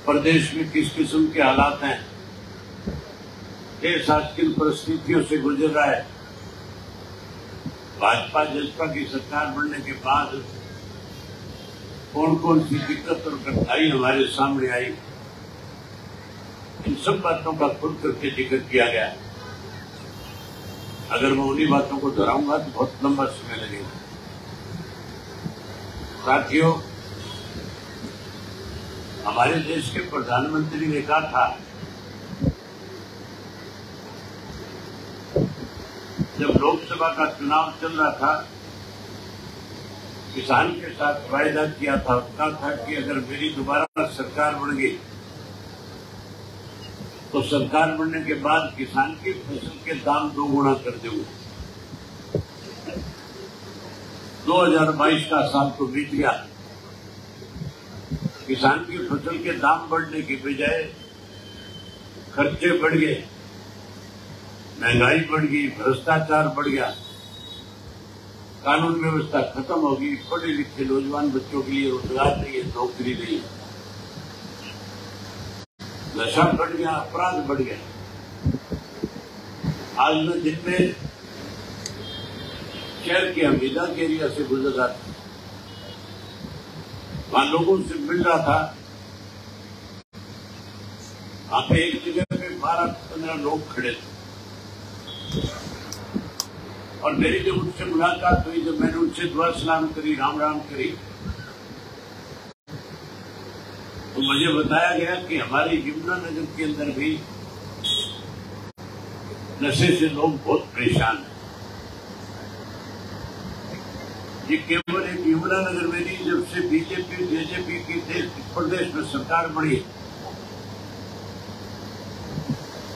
प्रदेश में किस किस्म के हालात हैं, देश आज किन परिस्थितियों से गुजर रहा है। भाजपा जसपा की सरकार बनने के बाद कौन कौन सी दिक्कत और कठिनाई हमारे सामने आई, इन सब बातों का खुद करके जिक्र किया गया। अगर मैं उन्हीं बातों को दोहराऊंगा तो बहुत लंबा समय लगेगा। साथियों, हमारे देश के प्रधानमंत्री ने कहा था, जब लोकसभा का चुनाव चल रहा था, किसान के साथ वायदा किया था, कहा था कि अगर मेरी दोबारा सरकार बन गई तो सरकार बनने के बाद किसान की फसल के दाम 2 गुना कर दूंगा। 2022 का साल तो बीत गया, किसान की फसल के दाम बढ़ने की बजाय खर्चे बढ़ गए, महंगाई बढ़ गई, भ्रष्टाचार बढ़ गया, कानून व्यवस्था खत्म हो गई, पढ़े लिखे नौजवान बच्चों के लिए रोजगार नहीं है, नौकरी नहीं है, नशा बढ़ गया, अपराध बढ़ गया। आज मैं दिन में शहर के हमीदा के एरिया से गुजर रहा था, वहां लोगों से मिल रहा था। वहां पे एक जगह पे 12-15 लोग खड़े थे और मेरी जब उनसे मुलाकात हुई, जब मैंने उनसे दुआ सलाम करी, राम राम करी, तो मुझे बताया गया कि हमारे यमुनानगर के अंदर भी नशे से लोग बहुत परेशान हैं। ये केवल एक यमुनानगर में नहीं, जब से बीजेपी जेजेपी की प्रदेश में सरकार बनी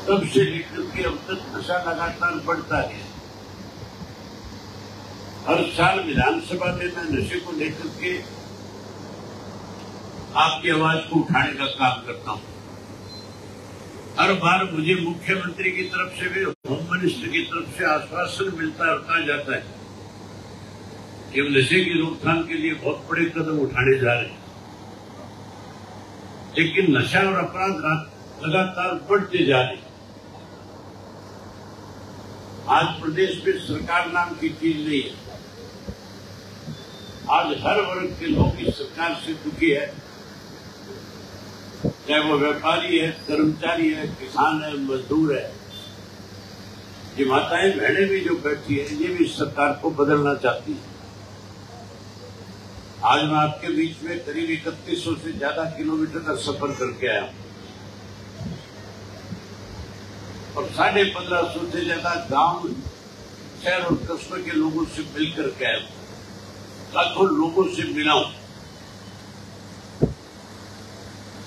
तब से लेकर के अब तक नशा लगातार बढ़ता है। हर साल विधानसभा में मैं नशे को लेकर के आपकी आवाज को उठाने का काम करता हूं। हर बार मुझे मुख्यमंत्री की तरफ से भी, होम मिनिस्टर की तरफ से आश्वासन मिलता है और कहा जाता है कि हम नशे की रोकथाम के लिए बहुत बड़े कदम उठाने जा रहे हैं, लेकिन नशा और अपराध लगातार बढ़ते जा रहे हैं। आज प्रदेश में सरकार नाम की चीज नहीं है। आज हर वर्ग के लोग इस सरकार से दुखी है, चाहे वो व्यापारी है, कर्मचारी है, किसान है, मजदूर है। ये माताएं बहनें भी जो बैठी है, ये भी सरकार को बदलना चाहती है। आज मैं आपके बीच में करीब 3100 से ज्यादा किलोमीटर का सफर करके आया हूं और 1550 से ज्यादा गांव, शहर और कस्बे के लोगों से मिलकर के आया हूं, लाखों लोगों से मिला हूं।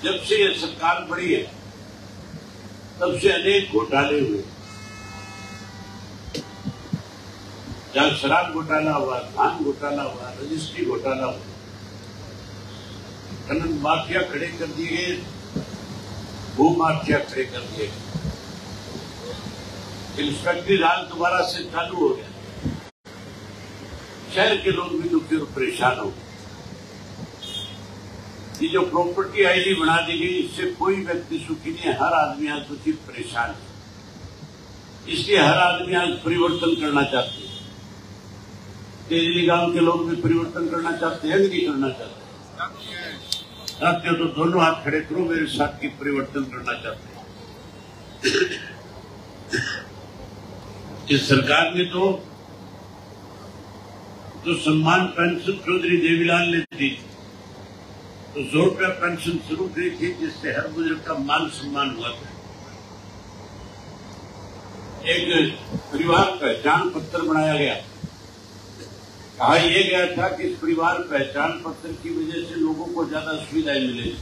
जब से ये सरकार बड़ी है तब से अनेक घोटाले हुए, जहां शराब घोटाला हुआ, धान घोटाला हुआ, रजिस्ट्री घोटाला हुआ, खनन माफिया खड़े कर दिए गए, भू माफिया खड़े कर दिए गए, इंस्पेक्टरी राज दोबारा से चालू हो गया। शहर के लोग भी दुखी और परेशान हो गए। ये जो प्रॉपर्टी आईडी बना दी गई, इससे कोई व्यक्ति सुखी नहीं है, हर आदमी आज दुखी परेशान है। इसलिए हर आदमी आज परिवर्तन करना चाहते हैं। तेजली गांव के लोग भी परिवर्तन करना चाहते हैं, नहीं करना चाहते? साथियों, तो दोनों हाथ खड़े करो मेरे साथ की परिवर्तन करना चाहते हैं। इस सरकार ने तो जो सम्मान पेंशन चौधरी देवीलाल ने दी, तो 100 रुपया पेंशन शुरू की थी, जिससे हर बुजुर्ग का मान सम्मान हुआ था। एक परिवार पहचान पत्र बनाया गया, कहा यह गया था कि इस परिवार पहचान पत्र की वजह से लोगों को ज्यादा सुविधाएं मिलेगी।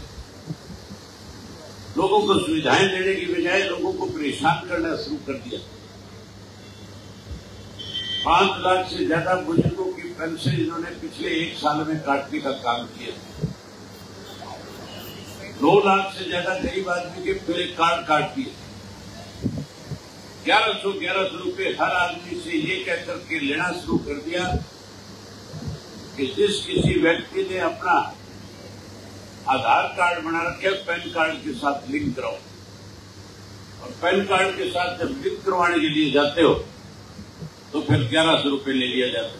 लोगों को सुविधाएं देने की बजाय लोगों को परेशान करना शुरू कर दिया। 5 लाख से ज्यादा बुजुर्गों की पेंशन इन्होंने पिछले 1 साल में काटने का काम किया। 2 लाख से ज्यादा गरीब आदमी के पहले कार्ड काट दिए। 1100 रुपए हर आदमी से ये कहकर के लेना शुरू कर दिया कि जिस किसी व्यक्ति ने अपना आधार कार्ड बना रखे, पैन कार्ड के साथ लिंक कराओ, और पैन कार्ड के साथ जब लिंक करवाने के लिए जाते हो तो फिर 1100 रुपये ले लिया जाता है।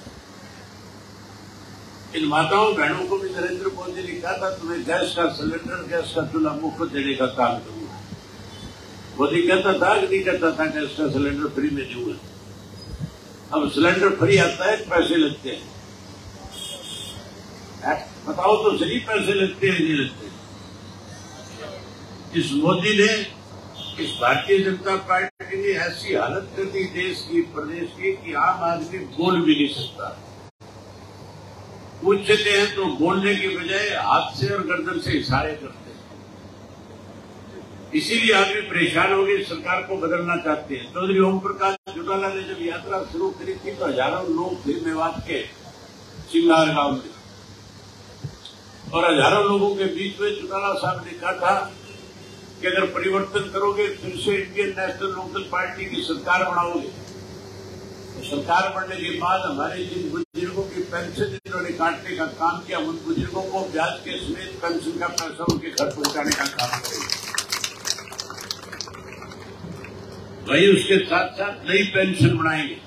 इन माताओं बहनों को भी नरेंद्र मोदी ने कहा था तुम्हें गैस का सिलेंडर, गैस का चूल्हा मुफ्त देने का काम करूंगा। मोदी कहता था कि नहीं कहता था गैस का सिलेंडर फ्री में दूंगा। अब सिलेंडर फ्री आता है, पैसे लगते हैं। बताओ तो सही, पैसे लगते हैं नहीं लगते? इस मोदी ने, इस भारतीय जनता पार्टी ने ऐसी हालत कर दी देश की, प्रदेश की, कि आम आदमी बोल भी नहीं सकता। पूछते हैं तो बोलने की बजाय हाथ से और गर्दन से इशारे करते हैं। इसीलिए आदमी परेशान हो गए, सरकार को बदलना चाहते हैं। चौधरी ओम प्रकाश चौटाला ने जब यात्रा शुरू करी थी तो हजारों लोग थे मेवात के सिंगार गांव में, और हजारों लोगों के बीच में चौटाला साहब ने कहा था कि अगर परिवर्तन करोगे, फिर से इंडियन नेशनल लोकल पार्टी की सरकार बनाओगे, तो सरकार बनने के बाद हमारे जिन बुजुर्गों की पेंशन इन्होंने काटने का काम किया, उन बुजुर्गों को ब्याज के समेत पेंशन का पैसा उनके घर पहुंचाने का काम करेंगे। वही उसके साथ साथ नई पेंशन बनाएंगे।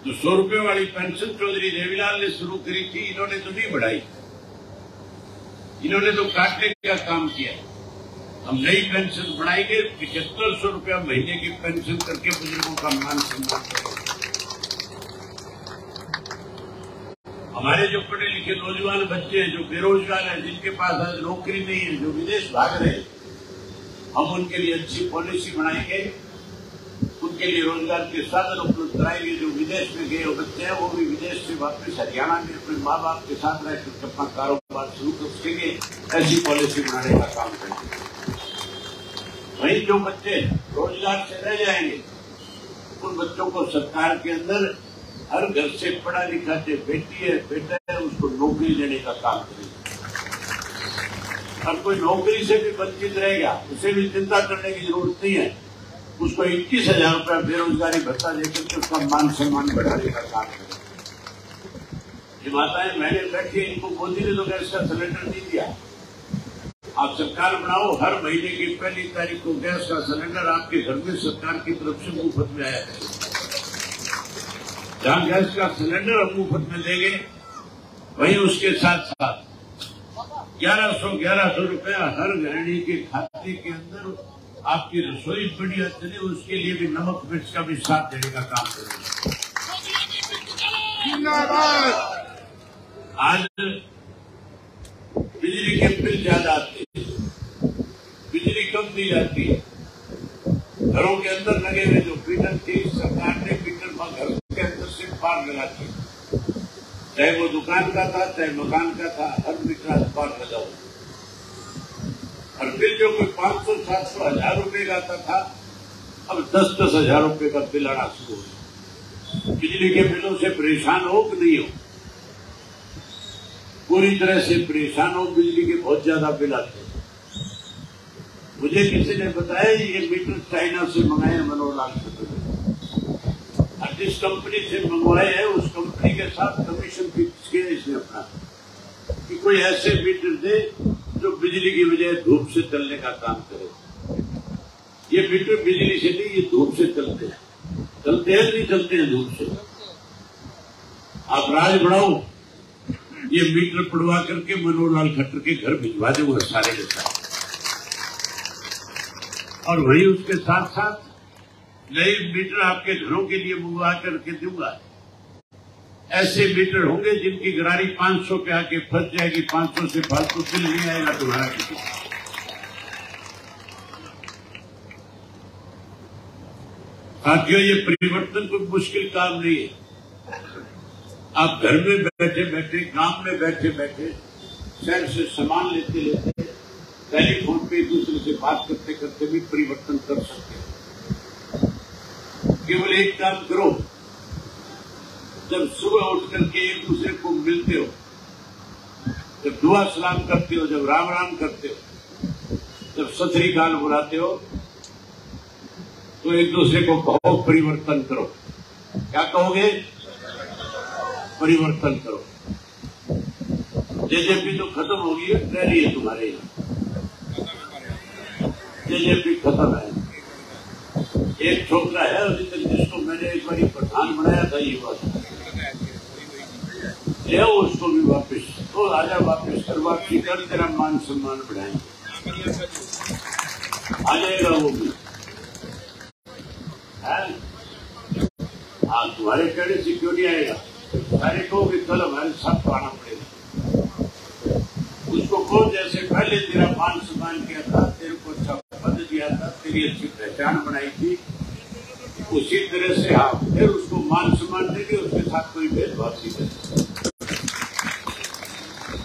तो 100 रुपये वाली पेंशन चौधरी देवीलाल ने शुरू करी थी, इन्होंने तो नहीं बढ़ाई, इन्होंने तो काटने का काम किया। हम नई पेंशन बढ़ाएंगे, 7500 रुपया महीने की पेंशन करके बुजुर्गों का मान सम्मान करेंगे। हमारे जो पढ़े लिखे नौजवान बच्चे हैं, जो बेरोजगार हैं, जिनके पास आज नौकरी नहीं है, जो विदेश भाग रहे हैं, हम उनके लिए अच्छी पॉलिसी बनाएंगे, उनके लिए रोजगार के साधन उपलब्ध कराएंगे। जो विदेश में गए बच्चे हैं वो भी विदेश से वापस हरियाणा में अपने माँ बाप के साथ रहकर अपना कारोबार शुरू कर सकेंगे। ऐसी पॉलिसी बनाने का काम करेंगे। वहीं जो बच्चे रोजगार से रह जाएंगे, उन बच्चों को सरकार के अंदर हर घर से पढ़ा लिखा से बेटी है बेटा है उसको नौकरी देने का काम करेंगे। और कोई नौकरी से भी वंचित रहेगा, उसे भी चिंता करने की जरूरत नहीं है। उसको 21,000 रुपया बेरोजगारी भत्ता देकर के उसका मान सम्मान बढ़ाने का काम करें। ये माताएं मैंने बैठी, इनको मोदी ने तो गैस का सिलेंडर नहीं दिया। आप सरकार बनाओ, हर महीने की पहली तारीख को गैस का सिलेंडर आपके घर में सरकार की तरफ से मुफ्त में आया है। जहां गैस का सिलेंडर हम मुफ्त में देंगे, वहीं उसके साथ साथ 1100 रुपया हर गृहिणी के खाते के अंदर आपकी रसोई बढ़िया चले, उसके लिए भी नमक मिर्च का भी साथ देने का काम करेंगे। आज बिजली के बिल ज्यादा आते हैं, बिजली कम दी जाती है। घरों के अंदर लगे हुए जो मीटर थे, सरकार ने मीटर घर के अंदर से पार लगा दी, चाहे वो दुकान का था चाहे मकान का था, हर मीटर पार लगा हुआ। और बिल जो कोई 500, 700, 1000 रुपये का आता था, अब 10-10 हजार रुपये का बिल आना शुरू हो गया। बिजली के बिलों से परेशान हो कि नहीं हो? पूरी तरह से परेशान हो। बिजली के बहुत ज्यादा बिल आते हैं। मुझे किसी ने बताया ये मीटर चाइना से मंगाए मनोहर लाल खट्टर, और जिस कंपनी से मंगवाए हैं उस कंपनी के साथ कमीशन फिक्स किया इसने अपना, कि कोई ऐसे मीटर दे जो बिजली की बजाय धूप से चलने का काम करे। ये मीटर बिजली से नहीं, ये धूप से चलते हैं। चलते हैं नहीं चलते हैं धूप से। आप राज बढ़ाओ, ये मीटर पड़वा करके मनोहर लाल खट्टर के घर भिजवा दूंगा सारे के साथ। और वही उसके साथ साथ नए मीटर आपके घरों के लिए मंगवा करके दूंगा। ऐसे मीटर होंगे जिनकी गरारी 500 पे आके फंस जाएगी, 500 से फालतू बिल नहीं आएगा तुम्हारा किसी। साथियों, ये परिवर्तन कोई मुश्किल काम नहीं है। आप घर में बैठे बैठे, गांव में बैठे बैठे, शहर से सामान लेते लेते, टेलीफोन पे एक दूसरे से बात करते करते भी परिवर्तन कर सकते हैं। केवल एक काम करो, जब सुबह उठ करके एक दूसरे को मिलते हो, जब दुआ सलाम करते हो, जब राम राम करते हो, जब सत श्री अकाल बुलाते हो, तो एक दूसरे को कहो परिवर्तन करो। क्या कहोगे? परिवर्तन करो। जेजेपी तो खत्म हो गई है, रह रही है तुम्हारे यहाँ। जेजेपी खत्म है। एक छोकरा है अभी तक जिसको मैंने एक बार प्रधान बनाया था, ये बात ले आओ उसको भी वापस, तो आजा वापस कर, वापसी कर, तेरा मान सम्मान बढ़ाएंगे, आ जाएगा वो भी। हाँ, तुम्हारे कहने से क्यों नहीं आएगा? सारे को भी कल हमारे साथ तो आना पड़ेगा। उसको कौन जैसे पहले तेरा मान सम्मान किया था, तेरे को अच्छा पद दिया था, तेरी अच्छी पहचान बनाई थी, उसी तरह से हाँ फिर उसको मान सम्मान देंगे, उसके साथ कोई भेदभाव नहीं करेंगे।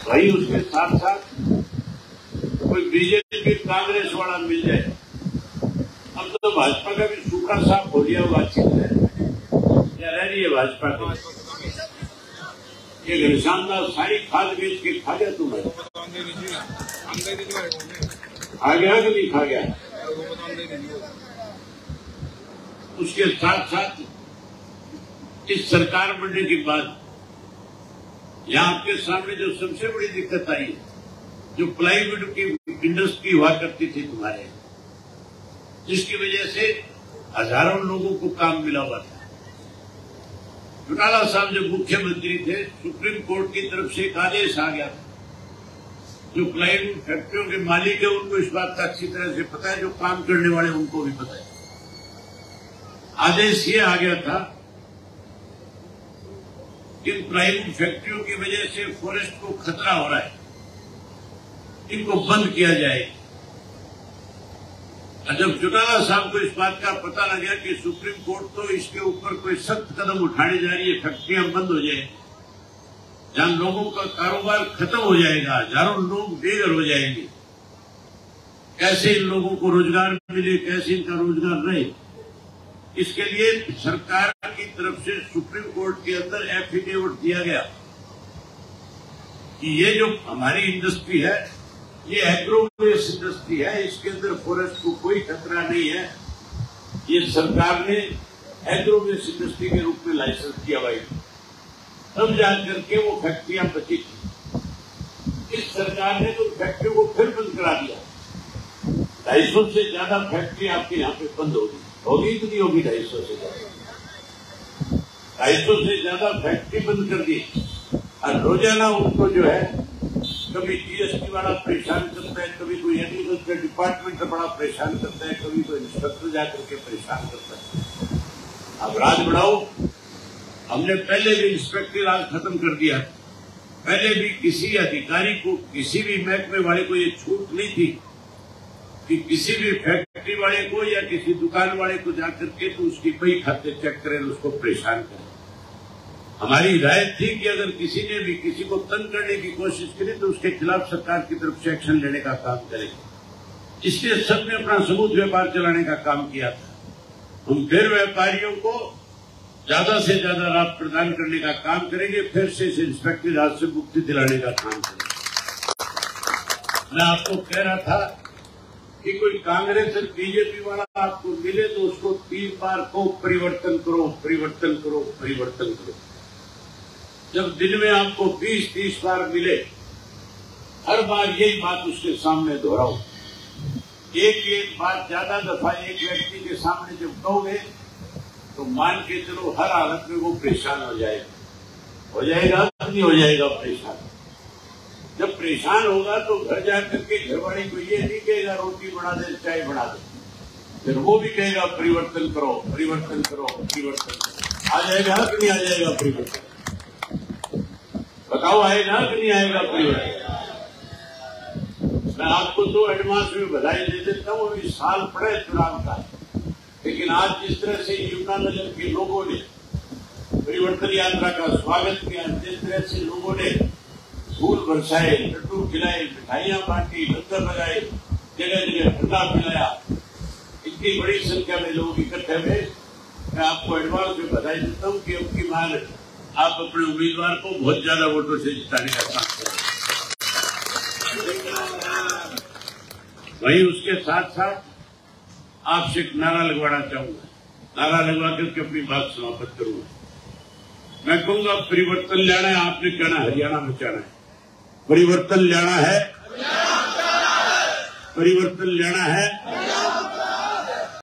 वही उसके साथ साथ कोई बीजेपी कांग्रेस वाला मिल जाए। अब तो भाजपा का भी सूखा साफ हो गया, बातचीत है क्या रह रही है भाजपा की? ये घनश्याम दास सारी खाद बेच के खा गया तुम्हारे, खा गया कि नहीं खा गया? उसके साथ साथ इस सरकार बनने के बाद यहाँ आपके सामने जो सबसे बड़ी दिक्कत आई है, जो प्लाईवुड की इंडस्ट्री हुआ करती थी तुम्हारे, जिसकी वजह से हजारों लोगों को काम मिला हुआ था। चौटाला साहब जब मुख्यमंत्री थे, सुप्रीम कोर्ट की तरफ से एक आदेश आ गया था, जो प्लाईवुड फैक्ट्रियों के मालिक है उनको इस बात का अच्छी तरह से पता है, जो काम करने वाले उनको भी पता है। आदेश ये आ गया था कि प्लाईवुड फैक्ट्रियों की वजह से फॉरेस्ट को खतरा हो रहा है, इनको बंद किया जाए। जब चौटाला साहब को इस बात का पता लगा कि सुप्रीम कोर्ट तो इसके ऊपर कोई सख्त कदम उठाने जा रही है, फैक्ट्रियां बंद हो जाए, जहां लोगों का कारोबार खत्म हो जाएगा, हजारों लोग बेघर हो जाएंगे, कैसे इन लोगों को रोजगार मिले, कैसे इनका रोजगार रहे, इसके लिए सरकार की तरफ से सुप्रीम कोर्ट के अंदर एफिडेविट दिया गया कि ये जो हमारी इंडस्ट्री है, ये एग्रोवेस्ट इंडस्ट्री है, इसके अंदर फॉरेस्ट को कोई खतरा नहीं है। ये सरकार ने एग्रोवेस्ट इंडस्ट्री के रूप में लाइसेंस दिया भाई, तब जाकर के वो फैक्ट्रियां बची थी। इस सरकार ने तो फैक्ट्री को फिर बंद करा दिया। 250 से ज्यादा फैक्ट्री आपके यहाँ पे बंद होगी कि नहीं होगी? 250 से ज्यादा, 250 से ज्यादा फैक्ट्री बंद कर दी। और रोजाना उनको जो है कभी जीएसटी वाला परेशान करता है, कभी कोई एग्रीकल्चर डिपार्टमेंट का बड़ा परेशान करता है, कभी कोई इंस्पेक्टर जाकर के परेशान करता है। अब राज बढ़ाओ, हमने पहले भी इंस्पेक्टर राज खत्म कर दिया। पहले भी किसी अधिकारी को, किसी भी महकमे वाले को ये छूट नहीं थी कि किसी भी फैक्ट्री वाले को या किसी दुकान वाले को जाकर के तो उसकी बही खाते चेक करें, उसको परेशान करें। हमारी हिदायत थी कि अगर किसी ने भी किसी को तंग करने की कोशिश करी तो उसके खिलाफ सरकार की तरफ से एक्शन लेने का काम करेंगे। इसलिए सबने अपना सबूत व्यापार चलाने का काम किया था। हम फिर व्यापारियों को ज्यादा से ज्यादा लाभ प्रदान करने का काम करेंगे, फिर से इस इंस्पेक्टर राज से मुक्ति दिलाने का काम करेंगे। मैं आपको कह रहा था कि कोई कांग्रेस और बीजेपी वाला आपको मिले तो उसको 3 बार को परिवर्तन करो, परिवर्तन करो, परिवर्तन करो। जब दिन में आपको 20-30 बार मिले, हर बार यही बात उसके सामने दोहराओ। एक बात ज्यादा दफा एक व्यक्ति के सामने जब कहोगे तो मान के चलो हर हालत में वो परेशान हो जाएगा नहीं हो जाएगा परेशान। जब परेशान होगा तो घर जाकर के घरवाली को ये नहीं कहेगा रोटी बना दे, चाय बना दे, फिर वो भी कहेगा परिवर्तन करो, परिवर्तन करो, परिवर्तन करो। आ जाएगा कि नहीं आ जाएगा परिवर्तन? बताओ, आएगा कि नहीं आएगा परिवर्तन? मैं आपको तो एडवांस में बधाई दे देता हूँ, अभी साल पड़े चुनाव का, लेकिन आज जिस तरह से यमुनानगर के लोगों ने परिवर्तन यात्रा का स्वागत किया, जिस तरह से लोगों ने फूल बरसाए, लड्डू खिलाए, मिठाइयां बांटी, लंगर लगाए, जगह जगह ठंडा पिलाया, इतनी बड़ी संख्या में लोग इकट्ठे हुए, मैं आपको एडवांस में बधाई देता हूँ कि अब की बार आप अपने उम्मीदवार को बहुत ज्यादा वोटों से जिताने का काम करें। वहीं उसके साथ साथ आपसे एक नारा लगवाना चाहूंगा, नारा लगवा करके अपनी बात समाप्त करूंगा। मैं कहूंगा परिवर्तन लाना है, आपने कहना हरियाणा बचाना है। परिवर्तन लाना है, परिवर्तन लाना है।